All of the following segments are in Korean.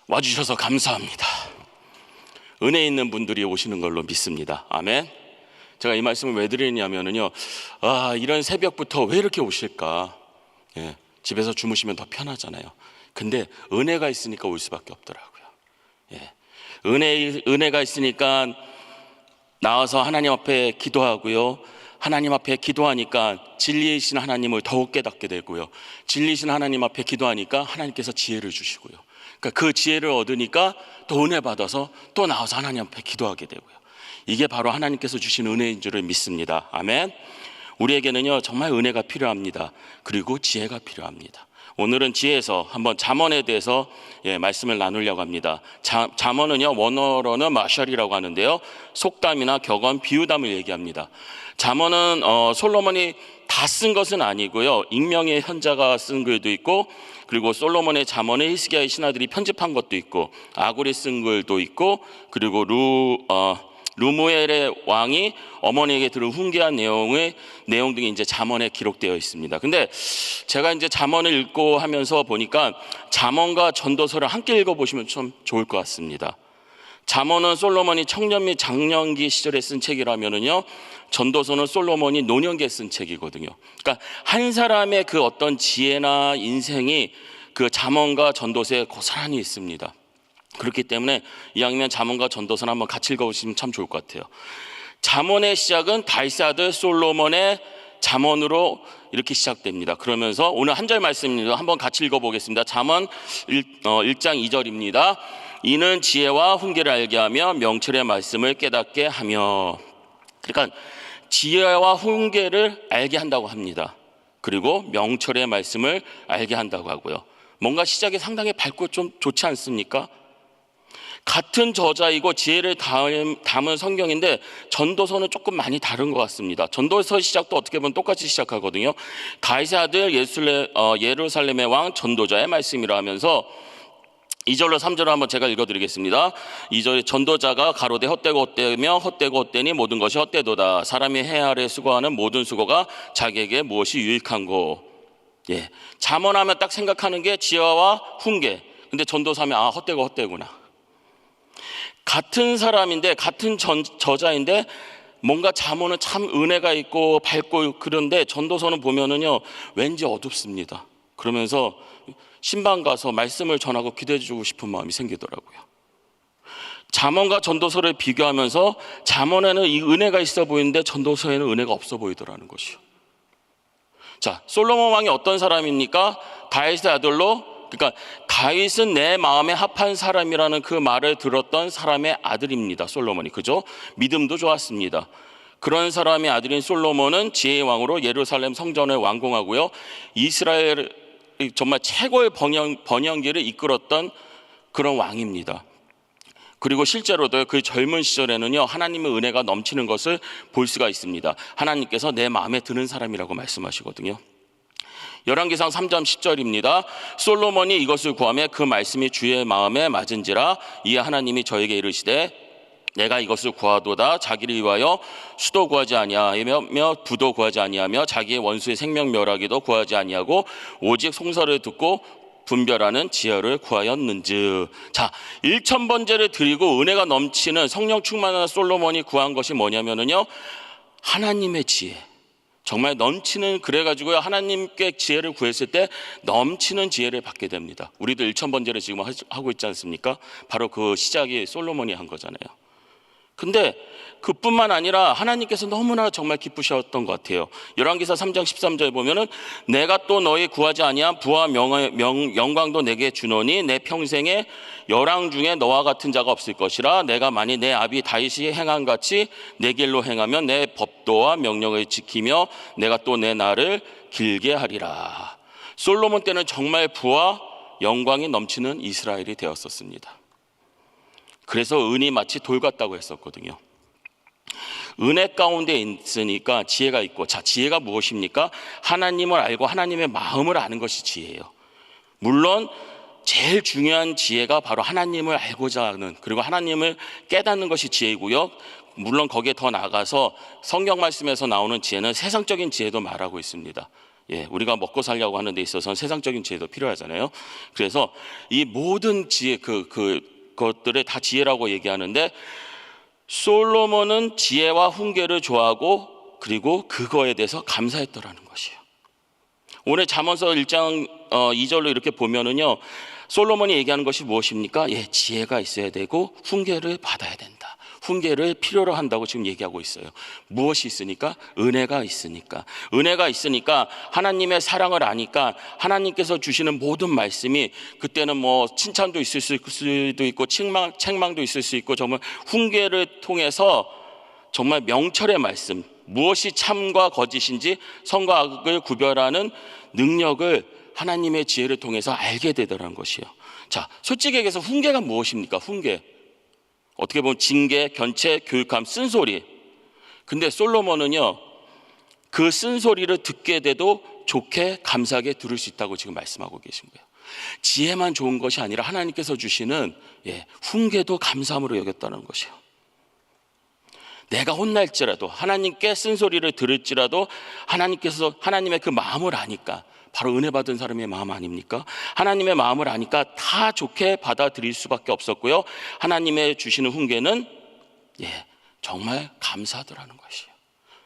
와주셔서 감사합니다. 은혜 있는 분들이 오시는 걸로 믿습니다. 아멘. 제가 이 말씀을 왜 드리냐면요, 이런 새벽부터 왜 이렇게 오실까? 집에서 주무시면 더 편하잖아요. 근데 은혜가 있으니까 올 수밖에 없더라고요. 은혜가 있으니까 나와서 하나님 앞에 기도하고요, 하나님 앞에 기도하니까 진리이신 하나님을 더욱 깨닫게 되고요, 진리이신 하나님 앞에 기도하니까 하나님께서 지혜를 주시고요, 그러니까 그 지혜를 얻으니까 또 은혜 받아서 또 나와서 하나님 앞에 기도하게 되고요. 이게 바로 하나님께서 주신 은혜인 줄을 믿습니다. 아멘. 우리에게는요, 정말 은혜가 필요합니다. 그리고 지혜가 필요합니다. 오늘은 지혜에서 한번 잠언에 대해서 말씀을 나누려고 합니다. 잠언은요, 원어로는 마샬이라고 하는데요, 속담이나 격언, 비유담을 얘기합니다. 잠언은 솔로몬이 다 쓴 것은 아니고요, 익명의 현자가 쓴 글도 있고, 그리고 솔로몬의 잠언을 히스기야의 신하들이 편집한 것도 있고, 아굴이 쓴 글도 있고, 그리고 루무엘의 왕이 어머니에게 들은 훈계한 내용 등이 이제 잠언에 기록되어 있습니다. 근데 제가 이제 잠언을 읽고 하면서 보니까 잠언과 전도서를 함께 읽어보시면 좀 좋을 것 같습니다. 잠언은 솔로몬이 청년 및 장년기 시절에 쓴 책이라면은요, 전도서는 솔로몬이 노년기에 쓴 책이거든요. 그러니까 한 사람의 그 어떤 지혜나 인생이 그 잠언과 전도서에 고스란히 있습니다. 그렇기 때문에 이왕이면 잠언과 전도서는 한번 같이 읽어보시면 참 좋을 것 같아요. 잠언의 시작은 다윗의 아들 솔로몬의 잠언으로 이렇게 시작됩니다. 그러면서 오늘 한 절 말씀입니다. 한번 같이 읽어보겠습니다. 잠언 1장 2절입니다. 이는 지혜와 훈계를 알게 하며 명철의 말씀을 깨닫게 하며. 그러니까 지혜와 훈계를 알게 한다고 합니다. 그리고 명철의 말씀을 알게 한다고 하고요. 뭔가 시작이 상당히 밝고 좀 좋지 않습니까? 같은 저자이고 지혜를 담은 성경인데 전도서는 조금 많이 다른 것 같습니다. 전도서 시작도 어떻게 보면 똑같이 시작하거든요. 다윗의 아들 예루살렘의 왕 전도자의 말씀이라 하면서 2절로 3절로 한번 제가 읽어드리겠습니다. 2절에 전도자가 가로되 헛되고 헛되며 헛되고 헛되니 모든 것이 헛되도다. 사람이 해 아래 수고하는 모든 수고가 자기에게 무엇이 유익한고. 잠언하면 딱 생각하는 게 지혜와 훈계. 근데 전도사면 헛되고 헛되구나. 같은 사람인데 같은 저자인데 뭔가 잠언은 참 은혜가 있고 밝고, 그런데 전도서는 보면은요, 왠지 어둡습니다. 그러면서 신방 가서 말씀을 전하고 기도해 주고 싶은 마음이 생기더라고요. 잠언과 전도서를 비교하면서 잠언에는 이 은혜가 있어 보이는데 전도서에는 은혜가 없어 보이더라는 것이요. 자, 솔로몬 왕이 어떤 사람입니까? 다윗의 아들로, 그러니까 다윗은 내 마음에 합한 사람이라는 그 말을 들었던 사람의 아들입니다. 솔로몬이, 그죠? 믿음도 좋았습니다. 그런 사람의 아들인 솔로몬은 지혜의 왕으로 예루살렘 성전을 완공하고요, 이스라엘 정말 최고의 번영기를 이끌었던 그런 왕입니다. 그리고 실제로도 그 젊은 시절에는요, 하나님의 은혜가 넘치는 것을 볼 수가 있습니다. 하나님께서 내 마음에 드는 사람이라고 말씀하시거든요. 열왕기상 3장 10절입니다. 솔로몬이 이것을 구하며 그 말씀이 주의 마음에 맞은지라. 이에 하나님이 저에게 이르시되 내가 이것을 구하도다. 자기를 위하여 수도 구하지 아니하며 부도 구하지 아니하며 자기의 원수의 생명 멸하기도 구하지 아니하고 오직 송사를 듣고 분별하는 지혜를 구하였는즉. 자, 1,000번제를 드리고 은혜가 넘치는 성령 충만한 솔로몬이 구한 것이 뭐냐면요, 하나님의 지혜. 정말 넘치는, 그래가지고요, 하나님께 지혜를 구했을 때 넘치는 지혜를 받게 됩니다. 우리도 1,000번제를 지금 하고 있지 않습니까? 바로 그 시작이 솔로몬이 한 거잖아요. 근데 그뿐만 아니라 하나님께서 너무나 정말 기쁘셨던 것 같아요. 열왕기사 3장 13절 보면은 내가 또 너희 구하지 아니한 부와 영광도 내게 주노니 내 평생에 열왕 중에 너와 같은 자가 없을 것이라. 내가 만일 내 아비 다윗이 행한 같이 내 길로 행하면 내 법도와 명령을 지키며 내가 또 내 날을 길게 하리라. 솔로몬 때는 정말 부와 영광이 넘치는 이스라엘이 되었었습니다. 그래서 은이 마치 돌 같다고 했었거든요. 은혜 가운데 있으니까 지혜가 있고, 자, 지혜가 무엇입니까? 하나님을 알고 하나님의 마음을 아는 것이 지혜예요. 물론 제일 중요한 지혜가 바로 하나님을 알고자 하는, 그리고 하나님을 깨닫는 것이 지혜이고요. 물론 거기에 더 나아가서 성경 말씀에서 나오는 지혜는 세상적인 지혜도 말하고 있습니다. 예, 우리가 먹고 살려고 하는 데 있어서는 세상적인 지혜도 필요하잖아요. 그래서 이 모든 지혜, 그것들을 다 지혜라고 얘기하는데, 솔로몬은 지혜와 훈계를 좋아하고 그리고 그거에 대해서 감사했더라는 것이에요. 오늘 잠언서 1장 2절로 이렇게 보면은요, 솔로몬이 얘기하는 것이 무엇입니까? 예, 지혜가 있어야 되고 훈계를 받아야 된다. 훈계를 필요로 한다고 지금 얘기하고 있어요. 무엇이 있으니까? 은혜가 있으니까. 은혜가 있으니까 하나님의 사랑을 아니까 하나님께서 주시는 모든 말씀이, 그때는 뭐 칭찬도 있을 수도 있고 책망도 있을 수 있고, 정말 훈계를 통해서 정말 명철의 말씀, 무엇이 참과 거짓인지 선과 악을 구별하는 능력을 하나님의 지혜를 통해서 알게 되더라는 것이에요. 자, 솔직히 얘기해서 훈계가 무엇입니까? 훈계, 어떻게 보면 징계, 견체, 교육함, 쓴소리. 근데 솔로몬은요, 그 쓴소리를 듣게 돼도 좋게 감사하게 들을 수 있다고 지금 말씀하고 계신 거예요. 지혜만 좋은 것이 아니라 하나님께서 주시는 훈계도 감사함으로 여겼다는 것이에요. 내가 혼날지라도, 하나님께 쓴소리를 들을지라도 하나님께서 하나님의 그 마음을 아니까, 바로 은혜 받은 사람의 마음 아닙니까? 하나님의 마음을 아니까 다 좋게 받아들일 수밖에 없었고요, 하나님의 주시는 훈계는 정말 감사하더라는 것이에요.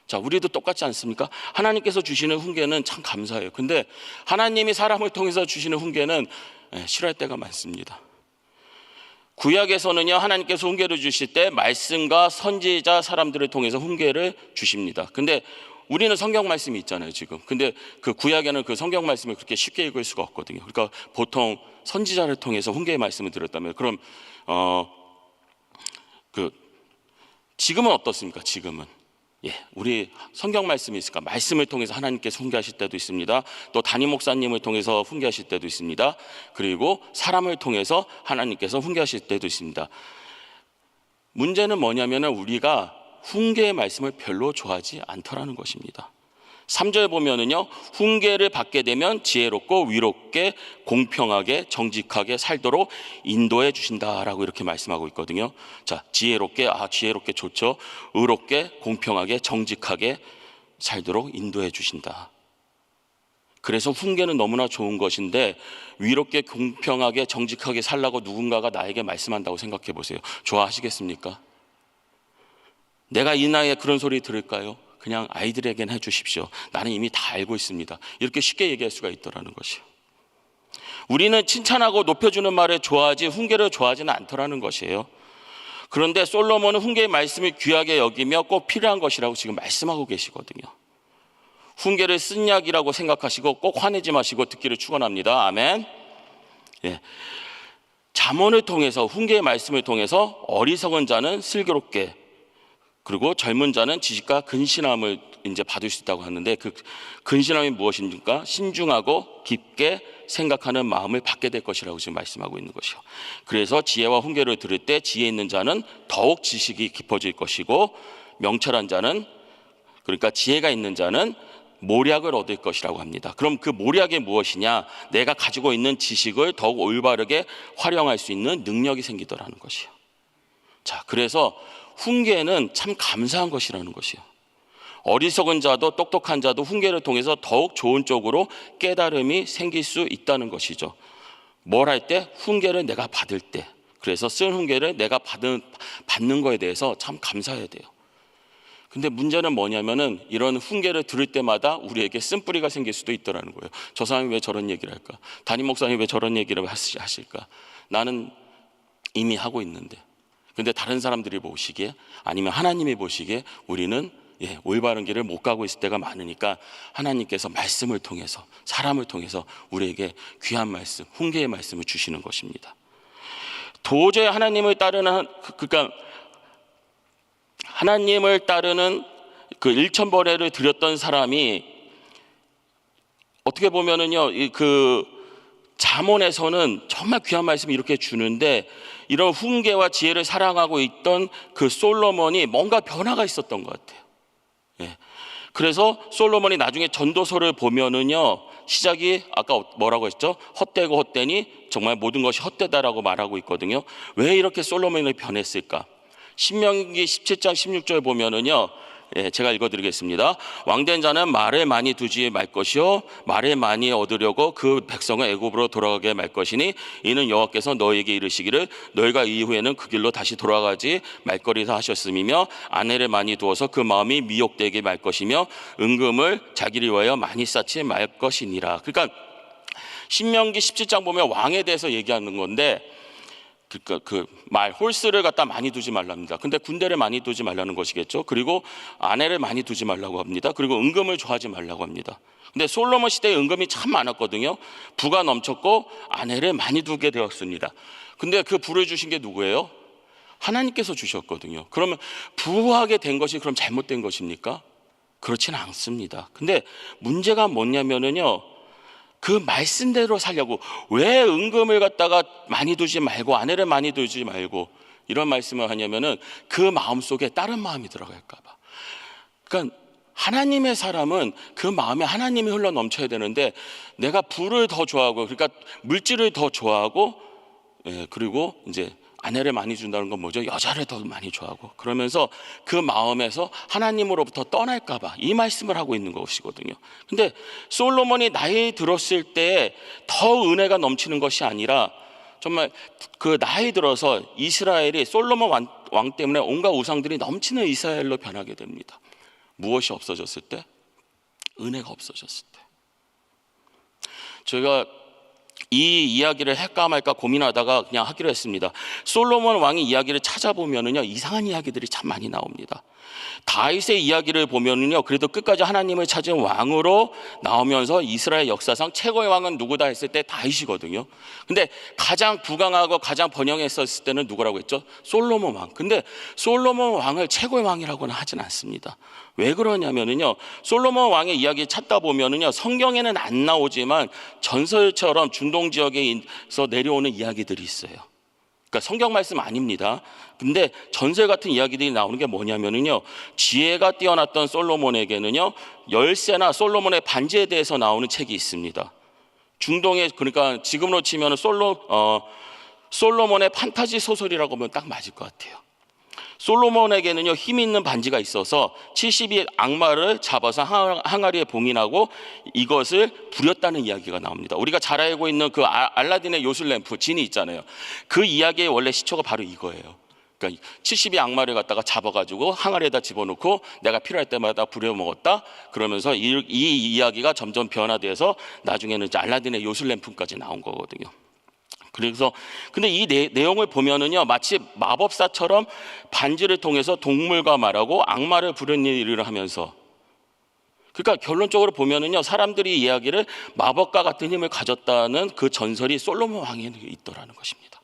자, 우리도 똑같지 않습니까? 하나님께서 주시는 훈계는 참 감사해요. 근데 하나님이 사람을 통해서 주시는 훈계는 싫어할 때가 많습니다. 구약에서는요, 하나님께서 훈계를 주실 때 말씀과 선지자 사람들을 통해서 훈계를 주십니다. 근데 우리는 성경 말씀이 있잖아요, 지금. 근데 그 구약에는 그 성경 말씀을 그렇게 쉽게 읽을 수가 없거든요. 그러니까 보통 선지자를 통해서 훈계의 말씀을 들었다면, 그럼 지금은 어떻습니까? 지금은 우리 성경 말씀이 있을까? 말씀을 통해서 하나님께서 훈계하실 때도 있습니다. 또 담임 목사님을 통해서 훈계하실 때도 있습니다. 그리고 사람을 통해서 하나님께서 훈계하실 때도 있습니다. 문제는 뭐냐면은 우리가 훈계의 말씀을 별로 좋아하지 않더라는 것입니다. 3절 보면은요, 훈계를 받게 되면 지혜롭고 위롭게 공평하게 정직하게 살도록 인도해 주신다라고 이렇게 말씀하고 있거든요. 자, 지혜롭게 좋죠. 의롭게 공평하게 정직하게 살도록 인도해 주신다. 그래서 훈계는 너무나 좋은 것인데, 위롭게 공평하게 정직하게 살라고 누군가가 나에게 말씀한다고 생각해 보세요. 좋아하시겠습니까? 내가 이 나이에 그런 소리 들을까요? 그냥 아이들에게는 해주십시오. 나는 이미 다 알고 있습니다. 이렇게 쉽게 얘기할 수가 있더라는 것이에요. 우리는 칭찬하고 높여주는 말을 좋아하지 훈계를 좋아하지는 않더라는 것이에요. 그런데 솔로몬은 훈계의 말씀을 귀하게 여기며 꼭 필요한 것이라고 지금 말씀하고 계시거든요. 훈계를 쓴 약이라고 생각하시고 꼭 화내지 마시고 듣기를 축원합니다. 아멘. 잠언을 통해서, 훈계의 말씀을 통해서 어리석은 자는 슬기롭게, 그리고 젊은 자는 지식과 근신함을 이제 받을 수 있다고 하는데, 그 근신함이 무엇입니까? 신중하고 깊게 생각하는 마음을 받게 될 것이라고 지금 말씀하고 있는 것이요. 그래서 지혜와 훈계를 들을 때 지혜 있는 자는 더욱 지식이 깊어질 것이고, 명철한 자는, 그러니까 지혜가 있는 자는 모략을 얻을 것이라고 합니다. 그럼 그 모략이 무엇이냐? 내가 가지고 있는 지식을 더욱 올바르게 활용할 수 있는 능력이 생기더라는 것이요. 자, 그래서 훈계는 참 감사한 것이라는 것이에요. 어리석은 자도 똑똑한 자도 훈계를 통해서 더욱 좋은 쪽으로 깨달음이 생길 수 있다는 것이죠. 뭘 할 때? 훈계를 내가 받을 때. 그래서 쓴 훈계를 내가 받는 거에 대해서 참 감사해야 돼요. 근데 문제는 뭐냐면은, 이런 훈계를 들을 때마다 우리에게 쓴뿌리가 생길 수도 있더라는 거예요. 저 사람이 왜 저런 얘기를 할까? 담임 목사님이 왜 저런 얘기를 하실까? 나는 이미 하고 있는데. 근데 다른 사람들이 보시기에, 아니면 하나님이 보시기에 우리는 올바른 길을 못 가고 있을 때가 많으니까, 하나님께서 말씀을 통해서, 사람을 통해서 우리에게 귀한 말씀, 훈계의 말씀을 주시는 것입니다. 도저히 하나님을 따르는, 그러니까 하나님을 따르는 그 일천벌회를 드렸던 사람이, 어떻게 보면은요, 그 잠언에서는 정말 귀한 말씀을 이렇게 주는데, 이런 훈계와 지혜를 사랑하고 있던 그 솔로몬이 뭔가 변화가 있었던 것 같아요. 그래서 솔로몬이 나중에 전도서를 보면은요, 시작이 아까 뭐라고 했죠? 헛되고 헛되니 정말 모든 것이 헛되다라고 말하고 있거든요. 왜 이렇게 솔로몬이 변했을까? 신명기 17장 16절 보면은요, 제가 읽어드리겠습니다. 왕된 자는 말을 많이 두지 말 것이요 말을 많이 얻으려고 그 백성을 애굽으로 돌아가게 말 것이니 이는 여호와께서 너희에게 이르시기를 너희가 이후에는 그 길로 다시 돌아가지 말거리라 하셨음이며 아내를 많이 두어서 그 마음이 미혹되게 말 것이며 은금을 자기를 위하여 많이 쌓지 말 것이니라. 그러니까 신명기 17장 보면 왕에 대해서 얘기하는 건데, 그러니까 그 말 홀스를 갖다 많이 두지 말랍니다. 근데 군대를 많이 두지 말라는 것이겠죠. 그리고 아내를 많이 두지 말라고 합니다. 그리고 은금을 좋아하지 말라고 합니다. 근데 솔로몬 시대에 은금이 참 많았거든요. 부가 넘쳤고 아내를 많이 두게 되었습니다. 근데 그 부를 주신 게 누구예요? 하나님께서 주셨거든요. 그러면 부하게 된 것이 그럼 잘못된 것입니까? 그렇지는 않습니다. 근데 문제가 뭐냐면은요, 그 말씀대로 살려고, 왜 은금을 갖다가 많이 두지 말고 아내를 많이 두지 말고 이런 말씀을 하냐면은 그 마음속에 다른 마음이 들어갈까 봐. 그러니까 하나님의 사람은 그 마음에 하나님이 흘러 넘쳐야 되는데, 내가 부를 더 좋아하고, 그러니까 물질을 더 좋아하고, 그리고 이제 아내를 많이 준다는 건 뭐죠? 여자를 더 많이 좋아하고, 그러면서 그 마음에서 하나님으로부터 떠날까 봐 이 말씀을 하고 있는 것이거든요. 근데 솔로몬이 나이 들었을 때 더 은혜가 넘치는 것이 아니라, 정말 그 나이 들어서 이스라엘이 솔로몬 왕 때문에 온갖 우상들이 넘치는 이스라엘로 변하게 됩니다. 무엇이 없어졌을 때? 은혜가 없어졌을 때. 제가 이 이야기를 할까 말까 고민하다가 그냥 하기로 했습니다. 솔로몬 왕의 이야기를 찾아보면은요, 이상한 이야기들이 참 많이 나옵니다. 다윗의 이야기를 보면은요, 그래도 끝까지 하나님을 찾은 왕으로 나오면서 이스라엘 역사상 최고의 왕은 누구다 했을 때 다윗이거든요. 근데 가장 부강하고 가장 번영했었을 때는 누구라고 했죠? 솔로몬 왕. 근데 솔로몬 왕을 최고의 왕이라고는 하진 않습니다. 왜 그러냐면은요, 솔로몬 왕의 이야기 찾다 보면은요, 성경에는 안 나오지만 전설처럼 중동 지역에서 내려오는 이야기들이 있어요. 그러니까 성경 말씀 아닙니다. 근데 전설 같은 이야기들이 나오는 게 뭐냐면은요, 지혜가 뛰어났던 솔로몬에게는요, 열쇠나 솔로몬의 반지에 대해서 나오는 책이 있습니다. 중동에, 그러니까 지금으로 치면 솔로몬의 판타지 소설이라고 하면 딱 맞을 것 같아요. 솔로몬에게는요, 힘 있는 반지가 있어서 70이 악마를 잡아서 항아리에 봉인하고 이것을 부렸다는 이야기가 나옵니다. 우리가 잘 알고 있는 그 알라딘의 요술램프 진이 있잖아요. 그 이야기의 원래 시초가 바로 이거예요. 그러니까 70이 악마를 갖다가 잡아가지고 항아리에다 집어넣고 내가 필요할 때마다 부려먹었다. 그러면서 이 이야기가 점점 변화돼서 나중에는 이제 알라딘의 요술램프까지 나온 거거든요. 그래서 근데 이 내용을 보면은요, 마치 마법사처럼 반지를 통해서 동물과 말하고 악마를 부르는 일을 하면서, 그러니까 결론적으로 보면은요, 사람들이 이야기를 마법과 같은 힘을 가졌다는 그 전설이 솔로몬 왕에게 있더라는 것입니다.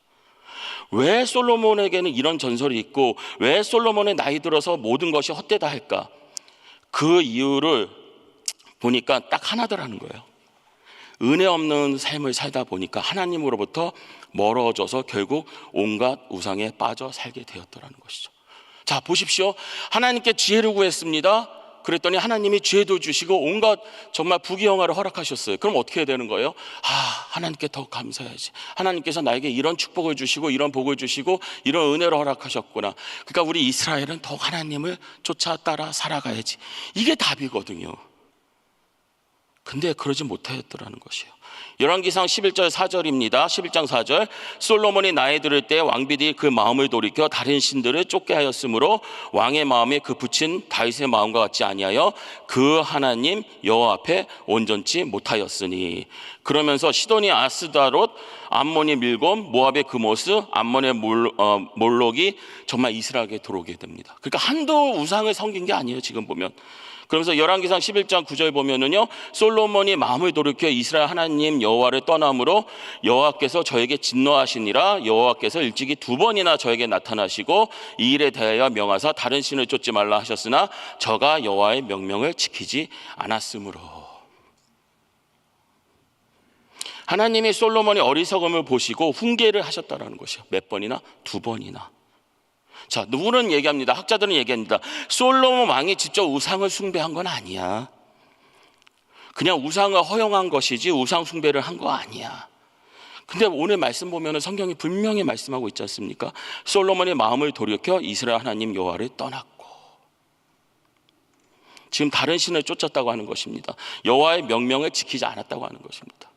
왜 솔로몬에게는 이런 전설이 있고 왜 솔로몬의 나이 들어서 모든 것이 헛되다 할까? 그 이유를 보니까 딱 하나더라는 거예요. 은혜 없는 삶을 살다 보니까 하나님으로부터 멀어져서 결국 온갖 우상에 빠져 살게 되었더라는 것이죠. 자, 보십시오. 하나님께 지혜를 구했습니다. 그랬더니 하나님이 지혜도 주시고 온갖 정말 부귀영화를 허락하셨어요. 그럼 어떻게 해야 되는 거예요? 하나님께 더 감사해야지. 하나님께서 나에게 이런 축복을 주시고 이런 복을 주시고 이런 은혜를 허락하셨구나. 그러니까 우리 이스라엘은 더 하나님을 쫓아 따라 살아가야지. 이게 답이거든요. 근데 그러지 못하였더라는 것이에요. 열왕기상 11절 4절입니다. 11장 4절. 솔로몬이 나이 들을 때 왕비들이 그 마음을 돌이켜 다른 신들을 쫓게 하였으므로 왕의 마음에 그 붙인 다윗의 마음과 같지 아니하여 그 하나님 여호와 앞에 온전치 못하였으니. 그러면서 시돈이 아스다롯, 암몬이 밀곰, 모압의 그모스, 암몬의 몰록이 정말 이스라엘에 들어오게 됩니다. 그러니까 한두 우상을 섬긴 게 아니에요, 지금 보면. 그러면서 열왕기상 11장 9절 보면은요, 솔로몬이 마음을 돌이켜 이스라엘 하나님 여호와를 떠남으로 여호와께서 저에게 진노하시니라. 여호와께서 일찍이 2번이나 저에게 나타나시고 이 일에 대하여 명하사 다른 신을 쫓지 말라 하셨으나 저가 여호와의 명령을 지키지 않았으므로. 하나님이 솔로몬의 어리석음을 보시고 훈계를 하셨다라는 것이요. 몇 번이나? 2번이나. 자, 누구는 얘기합니다. 학자들은 얘기합니다. 솔로몬 왕이 직접 우상을 숭배한 건 아니야. 그냥 우상을 허용한 것이지 우상 숭배를 한 거 아니야. 근데 오늘 말씀 보면 성경이 분명히 말씀하고 있지 않습니까? 솔로몬의 마음을 돌이켜 이스라엘 하나님 여호와를 떠났고. 지금 다른 신을 쫓았다고 하는 것입니다. 여호와의 명령을 지키지 않았다고 하는 것입니다.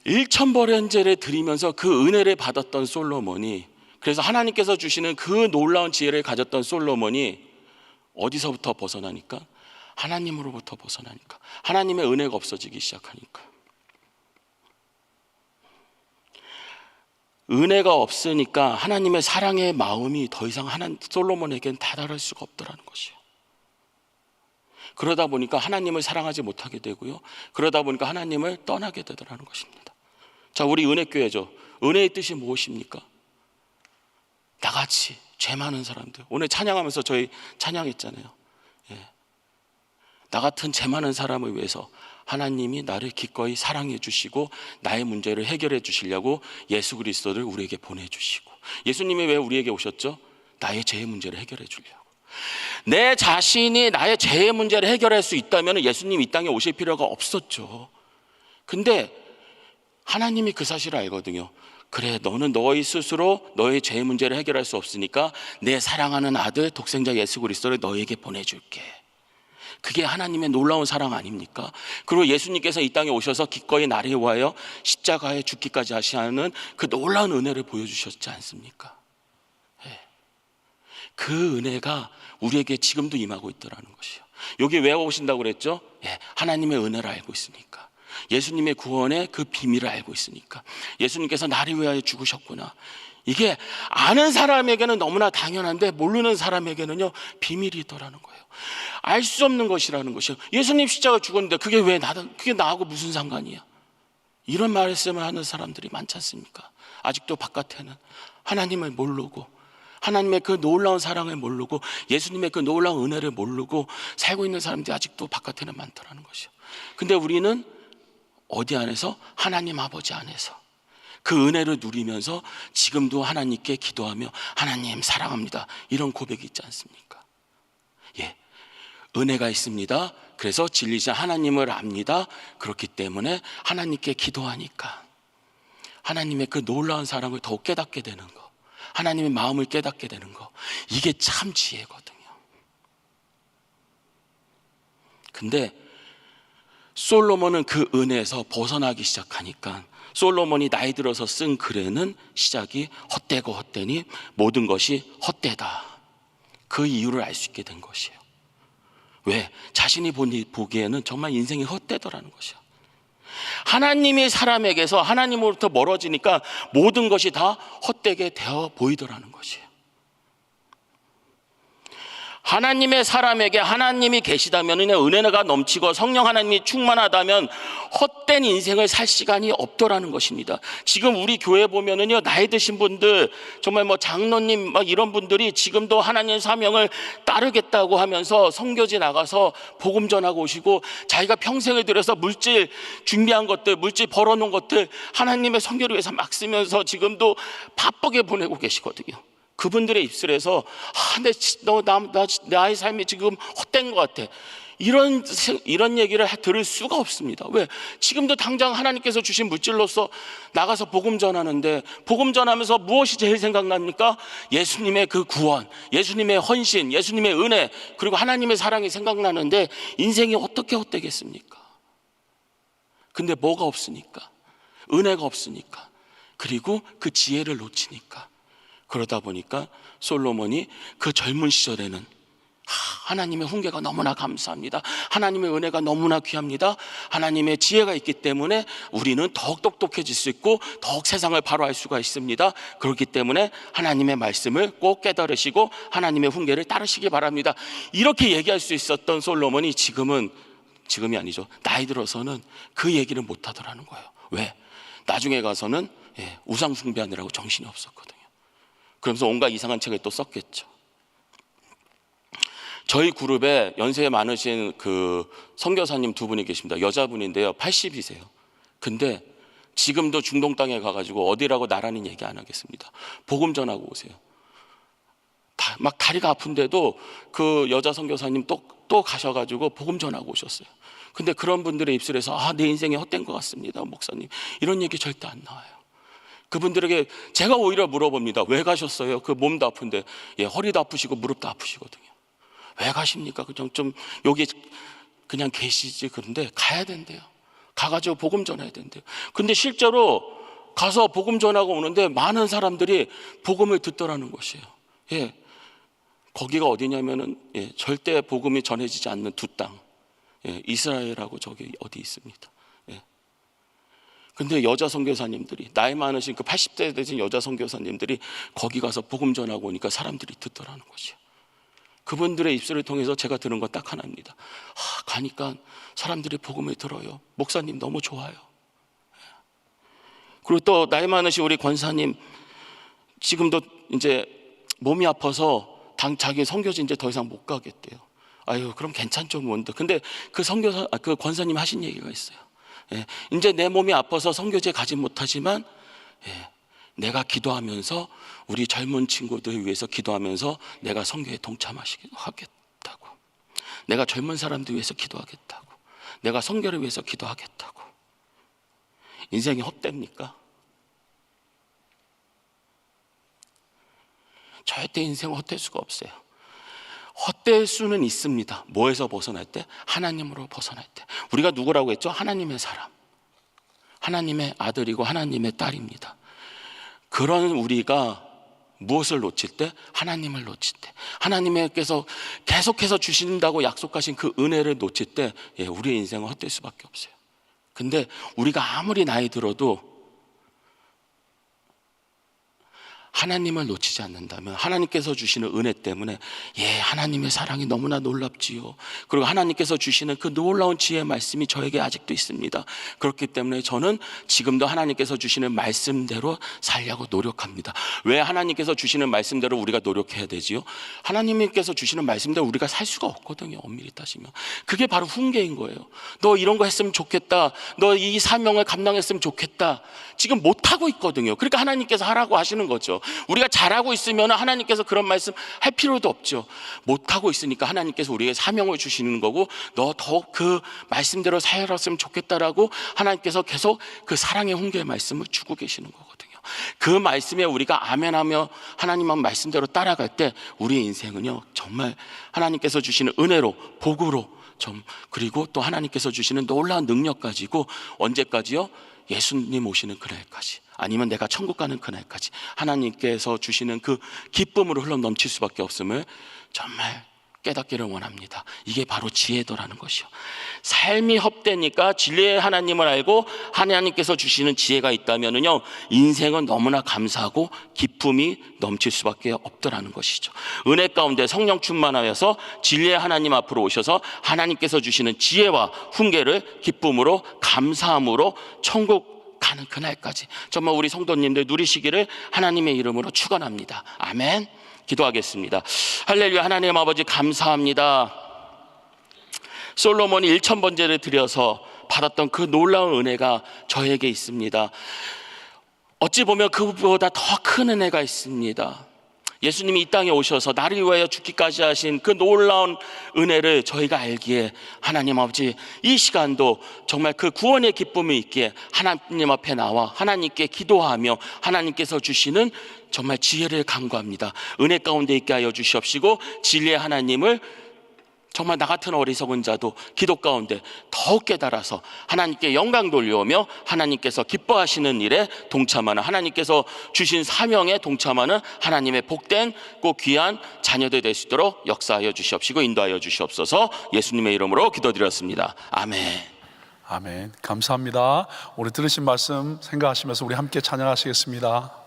1,000번제를 드리면서 그 은혜를 받았던 솔로몬이, 그래서 하나님께서 주시는 그 놀라운 지혜를 가졌던 솔로몬이 어디서부터 벗어나니까? 하나님으로부터 벗어나니까, 하나님의 은혜가 없어지기 시작하니까. 은혜가 없으니까 하나님의 사랑의 마음이 더 이상 솔로몬에게는 다다를 수가 없더라는 것이에요. 그러다 보니까 하나님을 사랑하지 못하게 되고요, 그러다 보니까 하나님을 떠나게 되더라는 것입니다. 자, 우리 은혜교회죠. 은혜의 뜻이 무엇입니까? 나같이 죄 많은 사람들, 오늘 찬양하면서 저희 찬양했잖아요. 나 같은 죄 많은 사람을 위해서 하나님이 나를 기꺼이 사랑해 주시고 나의 문제를 해결해 주시려고 예수 그리스도를 우리에게 보내주시고, 예수님이 왜 우리에게 오셨죠? 나의 죄의 문제를 해결해 주려고. 내 자신이 나의 죄의 문제를 해결할 수 있다면 예수님이 이 땅에 오실 필요가 없었죠. 근데 하나님이 그 사실을 알거든요. 그래, 너는 너희 스스로 너의 죄의 문제를 해결할 수 없으니까 내 사랑하는 아들 독생자 예수 그리스도를 너에게 보내줄게. 그게 하나님의 놀라운 사랑 아닙니까? 그리고 예수님께서 이 땅에 오셔서 기꺼이 나를 위하여 십자가에 죽기까지 하시는 그 놀라운 은혜를 보여주셨지 않습니까? 그 은혜가 우리에게 지금도 임하고 있더라는 것이요. 여기 왜 오신다고 그랬죠? 하나님의 은혜를 알고 있으니까, 예수님의 구원의 그 비밀을 알고 있으니까, 예수님께서 나를 위하여 죽으셨구나. 이게 아는 사람에게는 너무나 당연한데 모르는 사람에게는요 비밀이더라는 거예요. 알 수 없는 것이라는 것이요. 예수님 십자가 죽었는데 그게 그게 나하고 무슨 상관이야? 이런 말씀을 하는 사람들이 많지 않습니까? 아직도 바깥에는 하나님을 모르고, 하나님의 그 놀라운 사랑을 모르고, 예수님의 그 놀라운 은혜를 모르고 살고 있는 사람들이 아직도 바깥에는 많더라는 것이요. 근데 우리는 어디 안에서? 하나님 아버지 안에서 그 은혜를 누리면서 지금도 하나님께 기도하며 하나님 사랑합니다, 이런 고백이 있지 않습니까? 은혜가 있습니다. 그래서 진리자 하나님을 압니다. 그렇기 때문에 하나님께 기도하니까 하나님의 그 놀라운 사랑을 더욱 깨닫게 되는 거, 하나님의 마음을 깨닫게 되는 거, 이게 참 지혜거든요. 근데 솔로몬은 그 은혜에서 벗어나기 시작하니까, 솔로몬이 나이 들어서 쓴 글에는 시작이 헛되고 헛되니 모든 것이 헛되다, 그 이유를 알 수 있게 된 것이에요. 왜? 자신이 보기에는 정말 인생이 헛되더라는 것이야. 하나님이 사람에게서 하나님으로부터 멀어지니까 모든 것이 다 헛되게 되어 보이더라는 것이에요. 하나님의 사람에게 하나님이 계시다면, 은혜가 넘치고 성령 하나님이 충만하다면 헛된 인생을 살 시간이 없더라는 것입니다. 지금 우리 교회 보면은요, 나이 드신 분들, 정말 장로님 이런 분들이 지금도 하나님의 사명을 따르겠다고 하면서 선교지 나가서 복음 전하고 오시고, 자기가 평생을 들여서 물질 준비한 것들, 물질 벌어놓은 것들 하나님의 선교를 위해서 막 쓰면서 지금도 바쁘게 보내고 계시거든요. 그분들의 입술에서 나의 삶이 지금 헛된 것 같아, 이런 얘기를 들을 수가 없습니다. 왜? 지금도 당장 하나님께서 주신 물질로서 나가서 복음 전하는데, 복음 전하면서 무엇이 제일 생각납니까? 예수님의 그 구원, 예수님의 헌신, 예수님의 은혜, 그리고 하나님의 사랑이 생각나는데 인생이 어떻게 헛되겠습니까? 근데 뭐가 없으니까? 은혜가 없으니까, 그리고 그 지혜를 놓치니까. 그러다 보니까 솔로몬이 그 젊은 시절에는 하나님의 훈계가 너무나 감사합니다, 하나님의 은혜가 너무나 귀합니다, 하나님의 지혜가 있기 때문에 우리는 더욱 똑똑해질 수 있고 더욱 세상을 바로 알 수가 있습니다. 그렇기 때문에 하나님의 말씀을 꼭 깨달으시고 하나님의 훈계를 따르시기 바랍니다, 이렇게 얘기할 수 있었던 솔로몬이 지금이 아니죠, 나이 들어서는 그 얘기를 못 하더라는 거예요. 왜? 나중에 가서는 우상 숭배하느라고 정신이 없었거든요. 그러면서 온갖 이상한 책을 또 썼겠죠. 저희 그룹에 연세 많으신 그 선교사님 두 분이 계십니다. 여자분인데요, 80이세요. 근데 지금도 중동 땅에 가가지고 어디라고 나라는 얘기 안 하겠습니다. 복음 전하고 오세요. 막 다리가 아픈데도 그 여자 선교사님 또 가셔가지고 복음 전하고 오셨어요. 근데 그런 분들의 입술에서 내 인생이 헛된 것 같습니다, 목사님, 이런 얘기 절대 안 나와요. 그분들에게 제가 오히려 물어봅니다. 왜 가셨어요? 그 몸도 아픈데. 허리도 아프시고 무릎도 아프시거든요. 왜 가십니까? 그냥 좀 여기 그냥 계시지. 그런데 가야 된대요. 가가지고 복음 전해야 된대요. 근데 실제로 가서 복음 전하고 오는데 많은 사람들이 복음을 듣더라는 것이에요. 예, 거기가 어디냐면은 절대 복음이 전해지지 않는 두 땅, 이스라엘하고 저기 어디 있습니다. 근데 여자 선교사님들이, 나이 많으신 그 80대 되신 여자 선교사님들이 거기 가서 복음 전하고 오니까 사람들이 듣더라는 것이에요. 그분들의 입술을 통해서 제가 들은 건 딱 하나입니다. 가니까 사람들이 복음을 들어요. 목사님 너무 좋아요. 그리고 또 나이 많으신 우리 권사님, 지금도 이제 몸이 아파서 자기 선교지 이제 더 이상 못 가겠대요. 아유, 그럼 괜찮죠, 뭔데. 근데 그 그 권사님 하신 얘기가 있어요. 이제 내 몸이 아파서 선교지에 가지 못하지만 내가 기도하면서 우리 젊은 친구들 위해서 기도하면서 내가 선교에 동참하겠다고, 내가 젊은 사람들 위해서 기도하겠다고, 내가 선교를 위해서 기도하겠다고. 인생이 헛됩니까? 절대 인생은 헛될 수가 없어요. 헛될 수는 있습니다. 뭐에서 벗어날 때? 하나님으로 벗어날 때. 우리가 누구라고 했죠? 하나님의 사람, 하나님의 아들이고 하나님의 딸입니다. 그런 우리가 무엇을 놓칠 때? 하나님을 놓칠 때, 하나님께서 계속해서 주신다고 약속하신 그 은혜를 놓칠 때 우리의 인생은 헛될 수밖에 없어요. 근데 우리가 아무리 나이 들어도 하나님을 놓치지 않는다면, 하나님께서 주시는 은혜 때문에 하나님의 사랑이 너무나 놀랍지요. 그리고 하나님께서 주시는 그 놀라운 지혜의 말씀이 저에게 아직도 있습니다. 그렇기 때문에 저는 지금도 하나님께서 주시는 말씀대로 살려고 노력합니다. 왜 하나님께서 주시는 말씀대로 우리가 노력해야 되지요? 하나님께서 주시는 말씀대로 우리가 살 수가 없거든요. 엄밀히 따지면 그게 바로 훈계인 거예요. 너 이런 거 했으면 좋겠다, 너 이 사명을 감당했으면 좋겠다, 지금 못하고 있거든요. 그러니까 하나님께서 하라고 하시는 거죠. 우리가 잘하고 있으면 하나님께서 그런 말씀 할 필요도 없죠. 못하고 있으니까 하나님께서 우리에게 사명을 주시는 거고, 너 더욱 그 말씀대로 살았으면 좋겠다라고 하나님께서 계속 그 사랑의 훈계의 말씀을 주고 계시는 거거든요. 그 말씀에 우리가 아멘하며 하나님의 말씀대로 따라갈 때 우리의 인생은요, 정말 하나님께서 주시는 은혜로, 복으로, 그리고 또 하나님께서 주시는 놀라운 능력 가지고 언제까지요? 예수님 오시는 그날까지, 아니면 내가 천국 가는 그날까지 하나님께서 주시는 그 기쁨으로 흘러 넘칠 수밖에 없음을 정말 깨닫기를 원합니다. 이게 바로 지혜도라는 것이요. 삶이 헛되니까 진리의 하나님을 알고 하나님께서 주시는 지혜가 있다면은요, 인생은 너무나 감사하고 기쁨이 넘칠 수밖에 없더라는 것이죠. 은혜 가운데 성령 충만하여서 진리의 하나님 앞으로 오셔서 하나님께서 주시는 지혜와 훈계를 기쁨으로, 감사함으로 천국 가는 그날까지 정말 우리 성도님들 누리시기를 하나님의 이름으로 축원합니다. 아멘. 기도하겠습니다. 할렐루야. 하나님 아버지 감사합니다. 솔로몬이 1000번제를 드려서 받았던 그 놀라운 은혜가 저에게 있습니다. 어찌 보면 그보다 더 큰 은혜가 있습니다. 예수님이 이 땅에 오셔서 나를 위하여 죽기까지 하신 그 놀라운 은혜를 저희가 알기에 하나님 아버지, 이 시간도 정말 그 구원의 기쁨이 있기에 하나님 앞에 나와 하나님께 기도하며 하나님께서 주시는 정말 지혜를 간구합니다. 은혜 가운데 있게 하여 주시옵시고, 진리의 하나님을 정말 나 같은 어리석은 자도 기도 가운데 더욱 깨달아서 하나님께 영광 돌려오며 하나님께서 기뻐하시는 일에 동참하는, 하나님께서 주신 사명에 동참하는 하나님의 복된 꼭 귀한 자녀들 될 수 있도록 역사하여 주시옵시고 인도하여 주시옵소서. 예수님의 이름으로 기도드렸습니다. 아멘. 아멘. 감사합니다. 오늘 들으신 말씀 생각하시면서 우리 함께 찬양하시겠습니다.